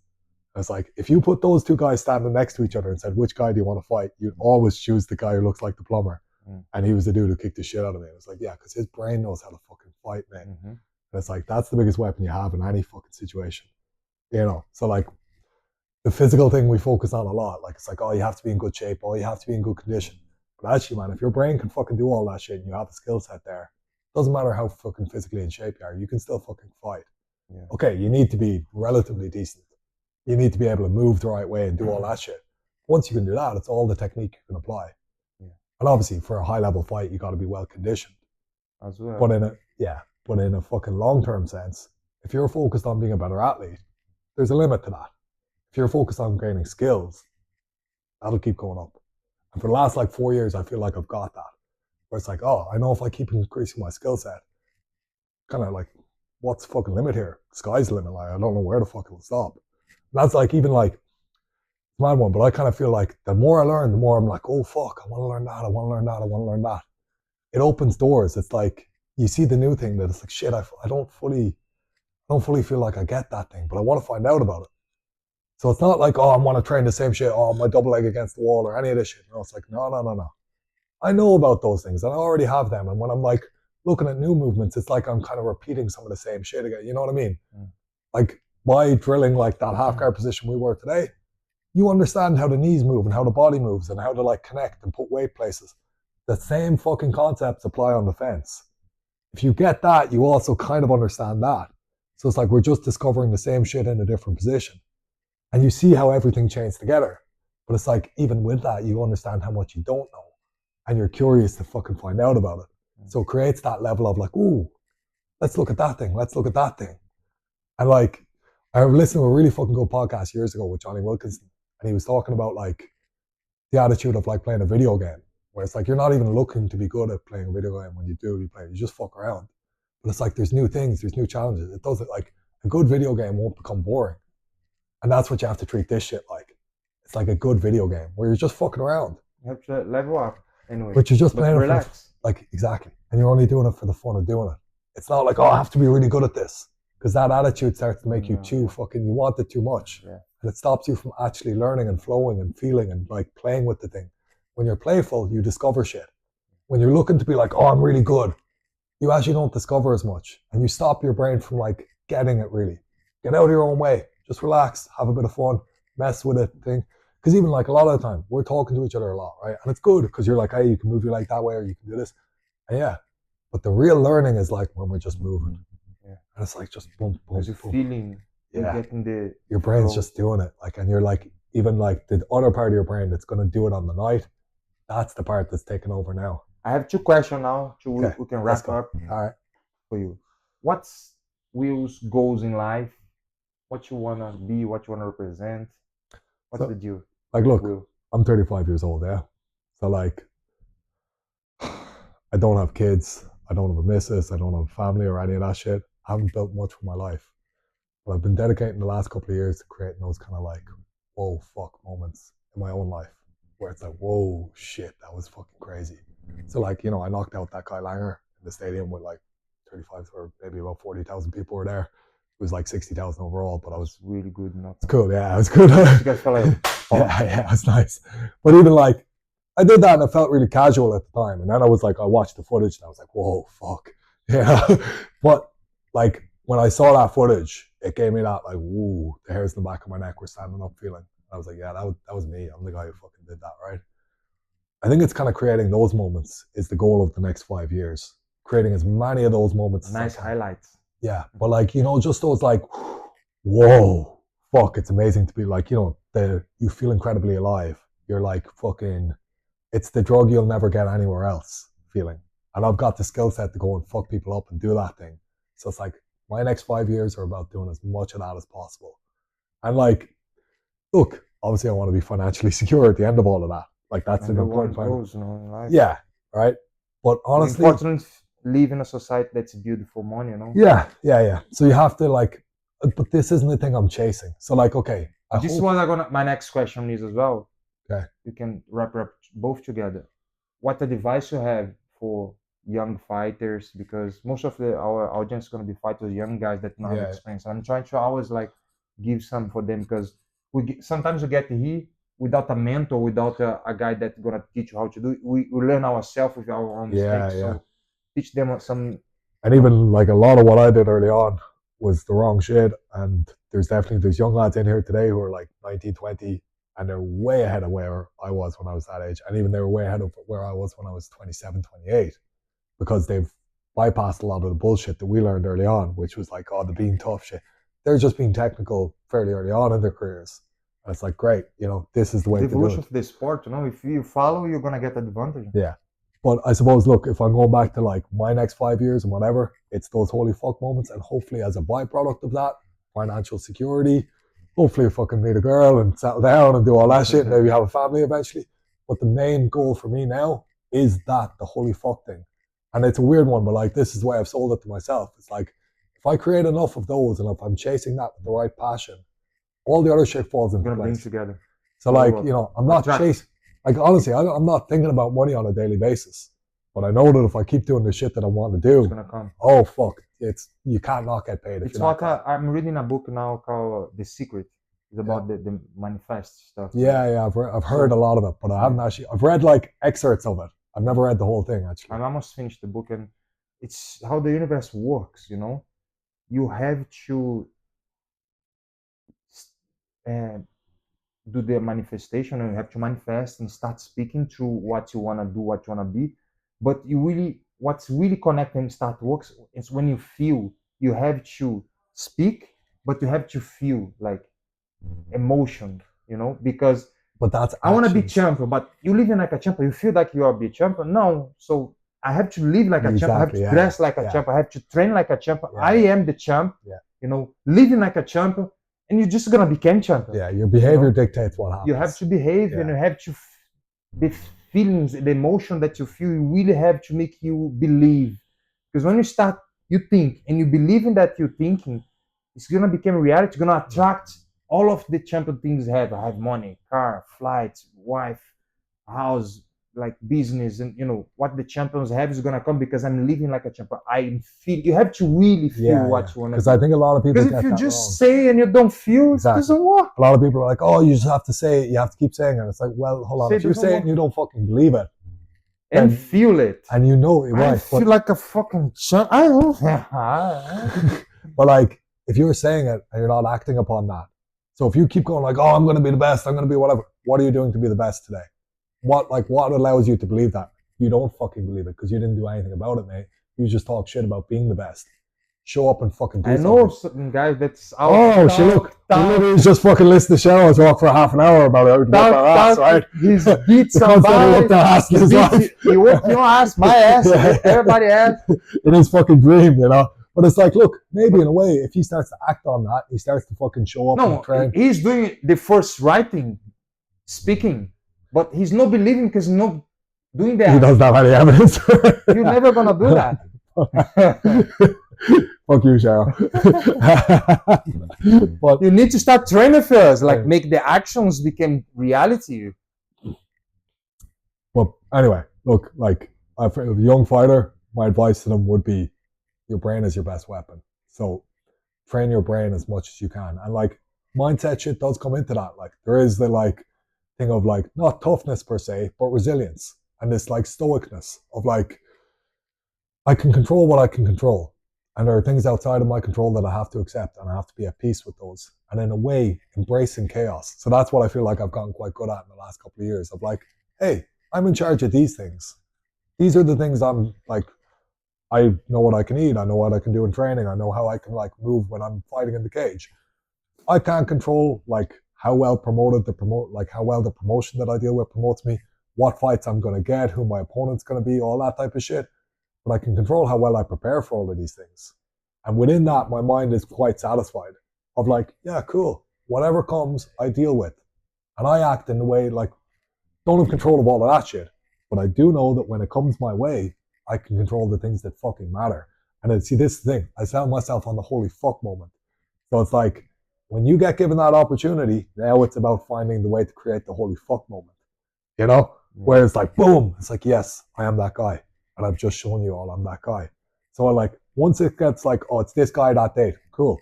I was like, if you put those two guys standing next to each other and said, which guy do you want to fight? You'd always choose the guy who looks like the plumber. And he was the dude who kicked the shit out of me. I was like, yeah, because his brain knows how to fucking fight, man. And it's like, that's the biggest weapon you have in any fucking situation. You know, so like the physical thing we focus on a lot. Like, it's like, oh, you have to be in good shape. Oh, you have to be in good condition. But actually, man, if your brain can fucking do all that shit and you have the skill set there, doesn't matter how fucking physically in shape you are, you can still fucking fight. Yeah. Okay, you need to be relatively decent. You need to be able to move the right way and do all that shit. Once you can do that, it's all the technique you can apply. Yeah. And obviously, for a high-level fight, you got to be well-conditioned. As well. But in a fucking long-term sense, if you're focused on being a better athlete, there's a limit to that. If you're focused on gaining skills, that'll keep going up. And for the last like 4 years, I feel like I've got that. Where it's like, oh, I know if I keep increasing my skill set, kind of like, what's the fucking limit here? Sky's the limit. Like, I don't know where the fuck it will stop. And that's like, even like, mad one, but I kind of feel like the more I learn, the more I'm like, oh fuck, I want to learn that, I want to learn that, I want to learn that. It opens doors. It's like, you see the new thing that it's like, shit, I don't fully feel like I get that thing, but I want to find out about it. So it's not like, oh, I want to train the same shit, oh, my double leg against the wall or any of this shit. No, it's like, no. I know about those things and I already have them. And when I'm like looking at new movements, it's like I'm kind of repeating some of the same shit again. You know what I mean? Like by drilling like that half guard position we were today, you understand how the knees move and how the body moves and how to like connect and put weight places. The same fucking concepts apply on the fence. If you get that, you also kind of understand that. So it's like we're just discovering the same shit in a different position. And you see how everything chains together. But it's like, even with that, you understand how much you don't know. And you're curious to fucking find out about it. So it creates that level of like, ooh, let's look at that thing. Let's look at that thing. And like, I listened to a really fucking good podcast years ago with Johnny Wilkinson. And he was talking about like the attitude of like playing a video game. Where it's like, you're not even looking to be good at playing a video game when you play, you just fuck around. But it's like, there's new things, there's new challenges. It doesn't like, a good video game won't become boring. And that's what you have to treat this shit like. It's like a good video game where you're just fucking around. You have to level up anyway. But you're just playing it relax. Like, exactly. And you're only doing it for the fun of doing it. It's not like, oh, I have to be really good at this. Because that attitude starts to make you too fucking, you want it too much. Yeah. And it stops you from actually learning and flowing and feeling and like playing with the thing. When you're playful, you discover shit. When you're looking to be like, oh, I'm really good, you actually don't discover as much. And you stop your brain from like getting it really. Get out of your own way. Just relax, have a bit of fun, mess with it, thing. Because even like a lot of the time, we're talking to each other a lot, right? And it's good because you're like, hey, you can move your leg that way or you can do this. And yeah, but the real learning is like when we're just moving. Yeah. And it's like just boom, boom, there's a feeling. Yeah. You're getting your brain's just doing it. Like, and you're like, even like the other part of your brain that's going to do it on the night, that's the part that's taking over now. I have 2 questions now. We can wrap up. All right. For you. What's Will's goals in life? What you want to be, what you want to represent? What's the deal? Like, look, Will? I'm 35 years old, yeah? So, like, I don't have kids. I don't have a missus. I don't have a family or any of that shit. I haven't built much for my life. But I've been dedicating the last couple of years to creating those kind of like, whoa, fuck moments in my own life. Where it's like, whoa, shit, that was fucking crazy. So, like, you know, I knocked out that guy Langer in the stadium with like 35 or maybe about 40,000 people were there. It was like 60,000 overall, but I was really good. It's cool, yeah, it was good. You guys felt like, yeah, it was nice. But even like, I did that and it felt really casual at the time. And then I was like, I watched the footage and I was like, whoa, fuck. Yeah. But like, when I saw that footage, it gave me that like, woo, the hairs in the back of my neck were standing up feeling. I was like, yeah, that was me. I'm the guy who fucking did that, right? I think it's kind of creating those moments is the goal of the next 5 years. Creating as many of those moments. Nice highlights. Yeah, but like, you know, just those like, whoa, fuck, it's amazing to be like, you know, you feel incredibly alive. You're like fucking, it's the drug you'll never get anywhere else feeling. And I've got the skill set to go and fuck people up and do that thing. So it's like, my next 5 years are about doing as much of that as possible. And like, look, obviously I want to be financially secure at the end of all of that. Like that's an important part. Yeah, right. But honestly, important live in a society that's built for money, you know? Yeah. So you have to like, but this isn't the thing I'm chasing. So like, okay. This is what my next question is as well. Okay. You can wrap up both together. What advice you have for young fighters? Because most of our audience is gonna be fighters, young guys that don't have experience. I'm trying to always like give some for them because sometimes we get here without a mentor, without a guy that's gonna teach you how to do it. We learn ourselves with our own mistakes. So teach them some. And even like a lot of what I did early on was the wrong shit. And there's young lads in here today who are like 19, 20, and they're way ahead of where I was when I was that age. And even they were way ahead of where I was when I was 27, 28, because they've bypassed a lot of the bullshit that we learned early on, which was like, oh, the being tough shit. They're just being technical fairly early on in their careers. And it's like, great, this is the way to do it. The evolution of the sport, if you follow, you're going to get advantage. Yeah. But I suppose, look, if I'm going back to like my next 5 years and whatever, it's those holy fuck moments. And hopefully as a byproduct of that, financial security, hopefully fucking meet a girl and settle down and do all that shit and maybe have a family eventually. But the main goal for me now is the holy fuck thing. And it's a weird one, but like this is the way I've sold it to myself. It's like, if I create enough of those and if I'm chasing that with the right passion, all the other shit falls into place. Bring together. So like, I'm not chasing. Like, honestly, I'm not thinking about money on a daily basis. But I know that if I keep doing the shit that I want to do, it's going to come. Oh, fuck. You can't not get paid. It's what I'm reading a book now called The Secret. It's about the manifest stuff. Yeah. I've heard a lot of it, but I haven't actually. I've read like excerpts of it. I've never read the whole thing, actually. I almost finished the book, and it's how the universe works, You have to do the manifestation, and you have to manifest and start speaking to what you want to do, what you want to be. But what's really connecting and start works is when you feel. You have to speak, but you have to feel like emotion, because but that's I want to be champion, but you living like a champion. You feel like you are a champion. No, so I have to live like a champion. I have to dress like a champion. I have to train like a champion. I am the champ. Living like a champion. And you're just gonna become champion. Yeah, your behavior dictates what happens. You have to behave, and you have to the feelings, the emotion that you feel. You really have to make you believe, because when you think and you believe in that you're thinking, it's gonna become reality. It's gonna attract all of the champion things you have. I have money, car, flights, wife, house, like business, and what the champions have is gonna come because I'm living like a champion. You have to really feel what you want to do. Because I think a lot of people. Because if you just say and you don't feel, it doesn't work. A lot of people are like, oh, you just have to say it. You have to keep saying it. It's like, well, hold on. If you say it and you don't fucking believe it, and feel it, and you know it, right? I feel like a fucking champ. I don't. But like, if you're saying it and you're not acting upon that, so if you keep going like, oh, I'm going to be the best, I'm going to be whatever. What are you doing to be the best today? What allows you to believe that? You don't fucking believe it because you didn't do anything about it, mate. You just talk shit about being the best. Show up and fucking do something. I know certain guys that's out. Oh, she literally just fucking listen to shows, walk for half an hour about it. Right? He's beat somebody. He whooped your ass, my ass, everybody ass. In his fucking dream, But it's like, look, maybe in a way, if he starts to act on that, he starts to fucking show up and train. He's doing the first writing, speaking. But he's not believing because he's not doing that. He doesn't have any evidence. You're never going to do that. Fuck you, Cheryl. But you need to start training first, like make the actions become reality. But anyway, look, like a young fighter, my advice to them would be your brain is your best weapon. So train your brain as much as you can. And like mindset shit does come into that. Like there is the like thing of like not toughness per se, but resilience and this like stoicness of like I can control what I can control, and there are things outside of my control that I have to accept, and I have to be at peace with those, and in a way embracing chaos. So that's what I feel like I've gotten quite good at in the last couple of years of like, hey, I'm in charge of these things. These are the things I'm like, I know what I can eat, I know what I can do in training, I know how I can like move when I'm fighting in the cage. I can't control like how well how well the promotion that I deal with promotes me, what fights I'm going to get, who my opponent's going to be, all that type of shit. But I can control how well I prepare for all of these things. And within that, my mind is quite satisfied of like, yeah, cool. Whatever comes, I deal with. And I act in the way like, don't have control of all of that shit. But I do know that when it comes my way, I can control the things that fucking matter. And then see this thing, I found myself on the holy fuck moment. So it's like, when you get given that opportunity, now it's about finding the way to create the holy fuck moment. you know? Where it's like, boom, it's like, yes, I am that guy. And I've just shown you all I'm that guy. So like, once it gets like, oh, it's this guy, that date, cool.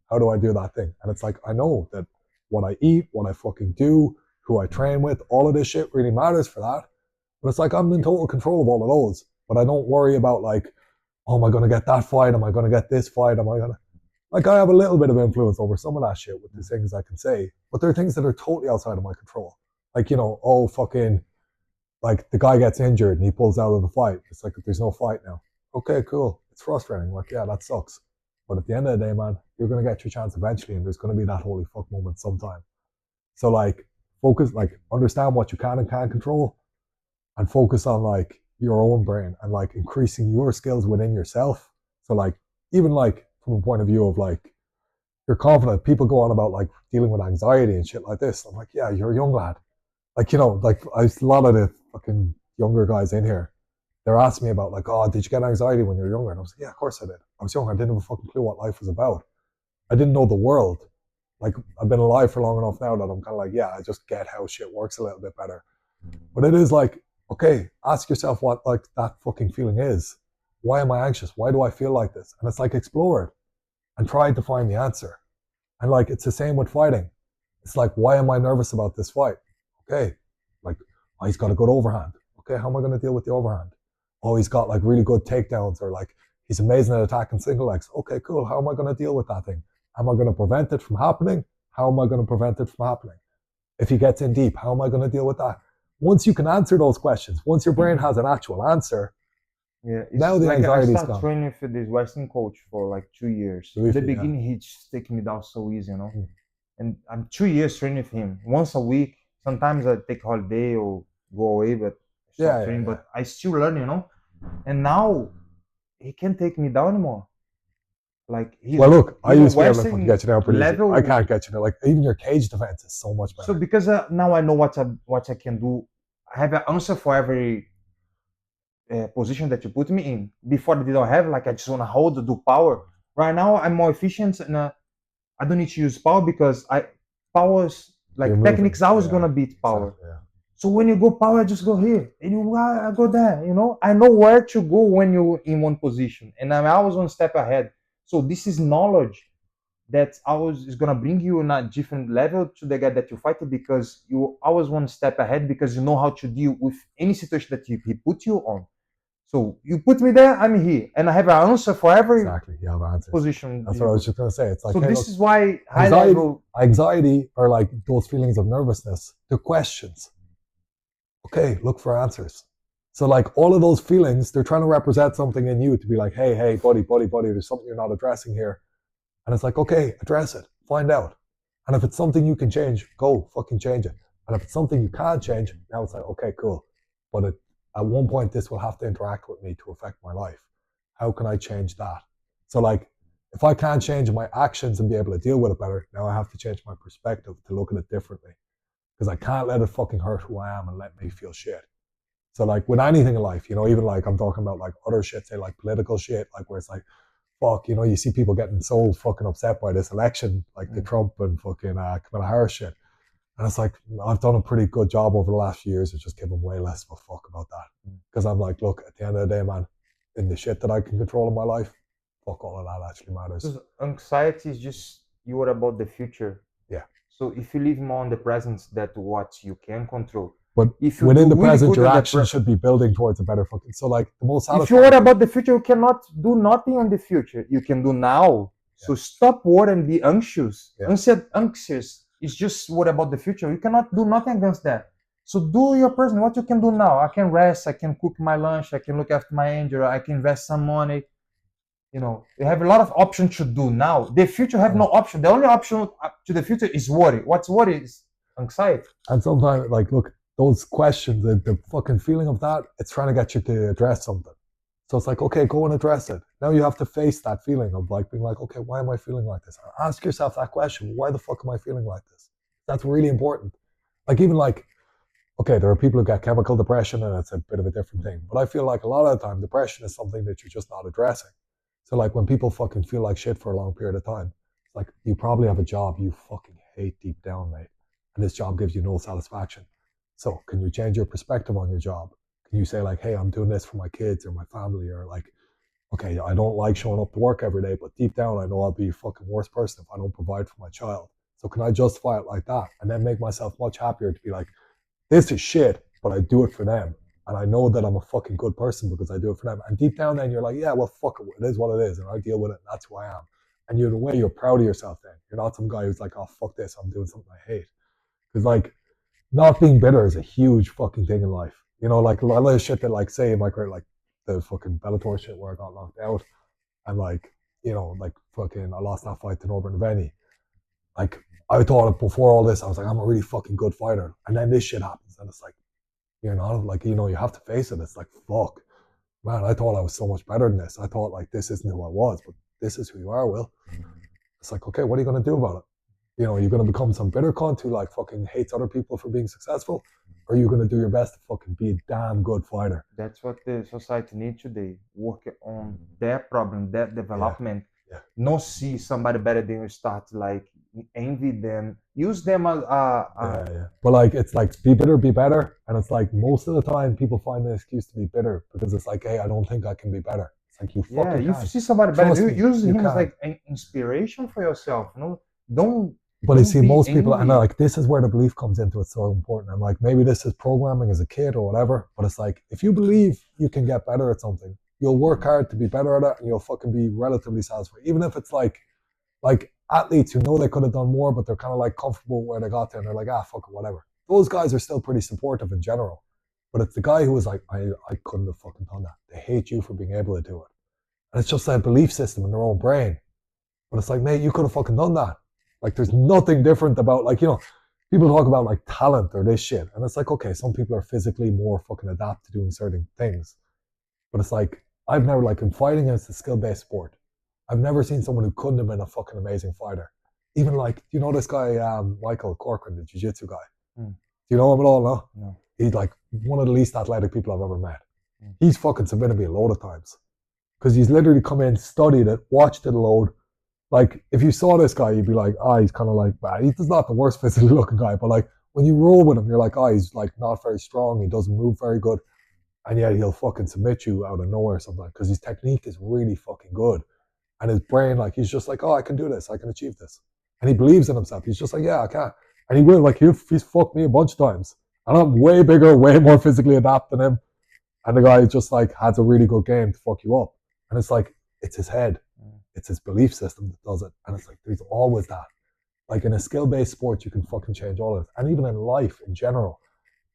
How do I do that thing? And it's like, I know that what I eat, what I fucking do, who I train with, all of this shit really matters for that. But it's like, I'm in total control of all of those. But I don't worry about like, oh, am I going to get that fight? Am I going to get this fight? Am I going to... Like, I have a little bit of influence over some of that shit with the things I can say. But there are things that are totally outside of my control. Like, you know, oh, fucking... Like, the guy gets injured and he pulls out of the fight. It's like, there's no fight now. Okay, cool. It's frustrating. Like, yeah, that sucks. But at the end of the day, man, you're going to get your chance eventually, and there's going to be that holy fuck moment sometime. So, like, focus, like, understand what you can and can't control, and focus on, like, your own brain and, like, increasing your skills within yourself. So, like, even, like, from a point of view of, like, you're confident. People go on about, like, dealing with anxiety and shit like this. I'm like, yeah, you're a young lad. Like, you know, like, a lot of the fucking younger guys in here, they're asking me about, like, oh, did you get anxiety when you were younger? And I was like, yeah, of course I did. I was younger. I didn't have a fucking clue what life was about. I didn't know the world. Like, I've been alive for long enough now that I'm kind of like, yeah, I just get how shit works a little bit better. But it is like, okay, ask yourself what, like, that fucking feeling is. Why am I anxious? Why do I feel like this? And it's like, explore it and try to find the answer. And, like, it's the same with fighting. It's like, why am I nervous about this fight? Okay, like, oh, he's got a good overhand. Okay, how am I going to deal with the overhand? Oh, he's got, like, really good takedowns, or, like, he's amazing at attacking single legs. Okay, cool. How am I going to deal with that thing? Am I going to prevent it from happening? How am I going to prevent it from happening? If he gets in deep, how am I going to deal with that? Once you can answer those questions, once your brain has an actual answer, now the like anxiety's I started gone. training with this Western coach for like 2 years. In the beginning, he just taking me down so easy, you know. And I'm 2 years training with him once a week. Sometimes I take holiday or go away, but training. But I still learn, you know. And now he can't take me down anymore. Like, well, look, I used to be able to get you down pretty easy. I can't get you now. Like, even your cage defense is so much better. So because now I know what I can do. I have an answer for every position that you put me in. Before I didn't have, like, I just want to hold, do power. Right now I'm more efficient, and I don't need to use power because power's like techniques always gonna beat power. Exactly, yeah. So when you go power, I just go here, and I go there. You know, I know where to go when you're in one position, and I'm always one step ahead. So this is knowledge that always is gonna bring you in a different level to the guy that you fight, because you always one step ahead because you know how to deal with any situation that he put you on. So you put me there, I'm here, and I have an answer for every position. That's what I was just gonna say. It's like, so hey, this is why anxiety or like those feelings of nervousness, they're questions. Okay, look for answers. So like all of those feelings, they're trying to represent something in you to be like, hey, buddy, there's something you're not addressing here. And it's like, okay, address it, find out. And if it's something you can change, go fucking change it. And if it's something you can't change, now it's like, okay, cool. But at one point, this will have to interact with me to affect my life. How can I change that? So like, if I can't change my actions and be able to deal with it better, now I have to change my perspective to look at it differently. Because I can't let it fucking hurt who I am and let me feel shit. So like with anything in life, you know, even like I'm talking about like other shit, say like political shit, like where it's like, fuck, you know, you see people getting so fucking upset by this election, like the Trump and fucking Kamala Harris shit. And it's like, I've done a pretty good job over the last few years of just giving way less of a fuck about that. Because I'm like, look, at the end of the day, man, in the shit that I can control in my life, fuck all of that actually matters. Because anxiety is just, you worry about the future. Yeah. So if you live more on the present, that what you can control. But if you within the present, your actions should be building towards a better fucking. So like the most. If you worry about the future, you cannot do nothing on the future. You can do now. Yeah. So stop worrying and be anxious. Yeah. Anxious is just worry about the future. You cannot do nothing against that. So do your present. What you can do now? I can rest. I can cook my lunch. I can look after my angel. I can invest some money. You know, you have a lot of options to do now. The future have no option. The only option to the future is worry. What's worry is anxiety. And sometimes, like, look. Those questions, the fucking feeling of that, it's trying to get you to address something. So it's like, okay, go and address it. Now you have to face that feeling of like being like, okay, why am I feeling like this? Ask yourself that question. Why the fuck am I feeling like this? That's really important. Like even like, okay, there are people who get chemical depression and it's a bit of a different thing. But I feel like a lot of the time, depression is something that you're just not addressing. So like when people fucking feel like shit for a long period of time, it's like you probably have a job you fucking hate deep down, mate. And this job gives you no satisfaction. So can you change your perspective on your job? Can you say like, hey, I'm doing this for my kids or my family, or like, okay, I don't like showing up to work every day, but deep down I know I'll be a fucking worse person if I don't provide for my child. So can I justify it like that and then make myself much happier to be like, this is shit, but I do it for them. And I know that I'm a fucking good person because I do it for them. And deep down then you're like, yeah, well, fuck it. It is what it is. And I deal with it. And that's who I am. And you're the way you're proud of yourself then. You're not some guy who's like, oh, fuck this. I'm doing something I hate. Because like not being bitter is a huge fucking thing in life. You know, like a lot of the shit that like say in my career, like the fucking Bellator shit where I got knocked out. And like, you know, like fucking I lost that fight to Norbert Naveni. Like I thought before all this, I was like, I'm a really fucking good fighter. And then this shit happens. And it's like, you're not, like, you know, you have to face it. It's like, fuck, man, I thought I was so much better than this. I thought like this isn't who I was, but this is who you are, Will. It's like, okay, what are you going to do about it? You know, are you going to become some bitter cunt who like fucking hates other people for being successful? Or are you going to do your best to fucking be a damn good fighter? That's what the society needs today. Work on their problem, their development. Yeah. Not see somebody better than you, start like envy them, use them as But like it's like be bitter, be better. And it's like most of the time people find an excuse to be bitter because it's like, hey, I don't think I can be better. It's like you fucking you can. see somebody better, you use him can. as like an inspiration for yourself. You know, don't. But you see, most people, angry. and like this is where the belief comes into. It's so important. And like maybe this is programming as a kid or whatever. But it's like if you believe you can get better at something, you'll work hard to be better at it, and you'll fucking be relatively satisfied. Even if it's like athletes who know they could have done more, but they're kind of like comfortable where they got there, and they're like, fuck it, whatever. Those guys are still pretty supportive in general. But it's the guy who was like, I couldn't have fucking done that. They hate you for being able to do it. And it's just that belief system in their own brain. But it's like, mate, you could have fucking done that. Like, there's nothing different about, like, you know, people talk about like talent or this shit. And it's like, okay, some people are physically more fucking adapt to doing certain things. But it's like, I've never, like, in fighting, it's a skill-based sport. I've never seen someone who couldn't have been a fucking amazing fighter. Even like, you know this guy, Michael Corcoran, the jiu-jitsu guy? Do you know him at all? No. He's like one of the least athletic people I've ever met. He's fucking submitted me a load of times. Because he's literally come in, studied it, watched it a load. Like, if you saw this guy, you'd be like, he's kind of like, he's not the worst physically looking guy, but like, when you roll with him, you're like, he's like not very strong, he doesn't move very good, and yet he'll fucking submit you out of nowhere sometimes, because his technique is really fucking good. And his brain, like, he's just like, I can do this, I can achieve this. And he believes in himself. He's just like, yeah, I can. And he will, like, he's fucked me a bunch of times. And I'm way bigger, way more physically adept than him. And the guy just like has a really good game to fuck you up. And it's like, it's his head. It's his belief system that does it. And it's like, there's always that. Like in a skill-based sport, you can fucking change all of it. And even in life in general,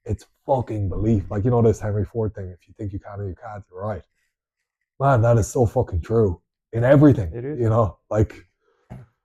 it's fucking belief. Like, you know this Henry Ford thing, if you think you can or you can't, you're right. Man, that is so fucking true. In everything, it is. You know, like,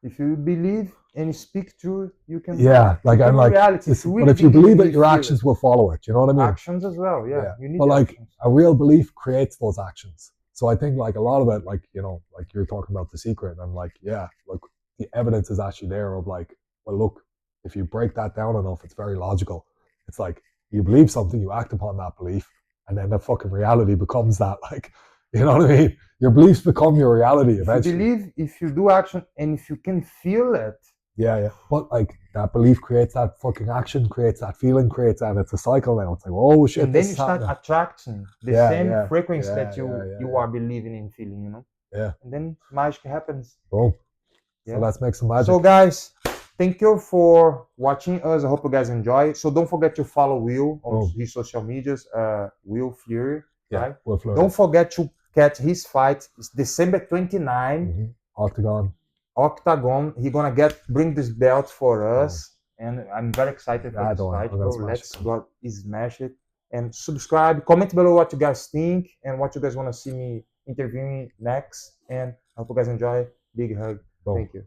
if you believe and speak truth, you can. Yeah, like, and like, reality. But if you believe it, your actions will follow it. You know what I mean? Actions as well, yeah. You need but like actions. a real belief creates those actions. So I think like a lot of it, like, you know, like you're talking about The Secret, and like, yeah, like the evidence is actually there of like, well, look, if you break that down enough, it's very logical. It's like you believe something, you act upon that belief, and then the fucking reality becomes that. Like, you know what I mean? Your beliefs become your reality eventually. If you believe, if you do action, and if you can feel it. Yeah. But like that belief creates that fucking action, creates that feeling, creates that. It's a cycle now. It's like, oh shit. And then you start attracting the same frequency that you are believing and feeling, you know? Yeah. And then magic happens. Boom. So let's make some magic. So guys, thank you for watching us. I hope you guys enjoy. So don't forget to follow Will on his social medias, Will Fleury. Yeah, right? Will Fleury. Don't forget to catch his fight. It's December 29. Octagon. He's gonna bring this belt for us, and I'm very excited for this fight. Let's go smash it, and subscribe. Comment below what you guys think and what you guys want to see me interviewing next. And I hope you guys enjoy. Big hug. Thank you.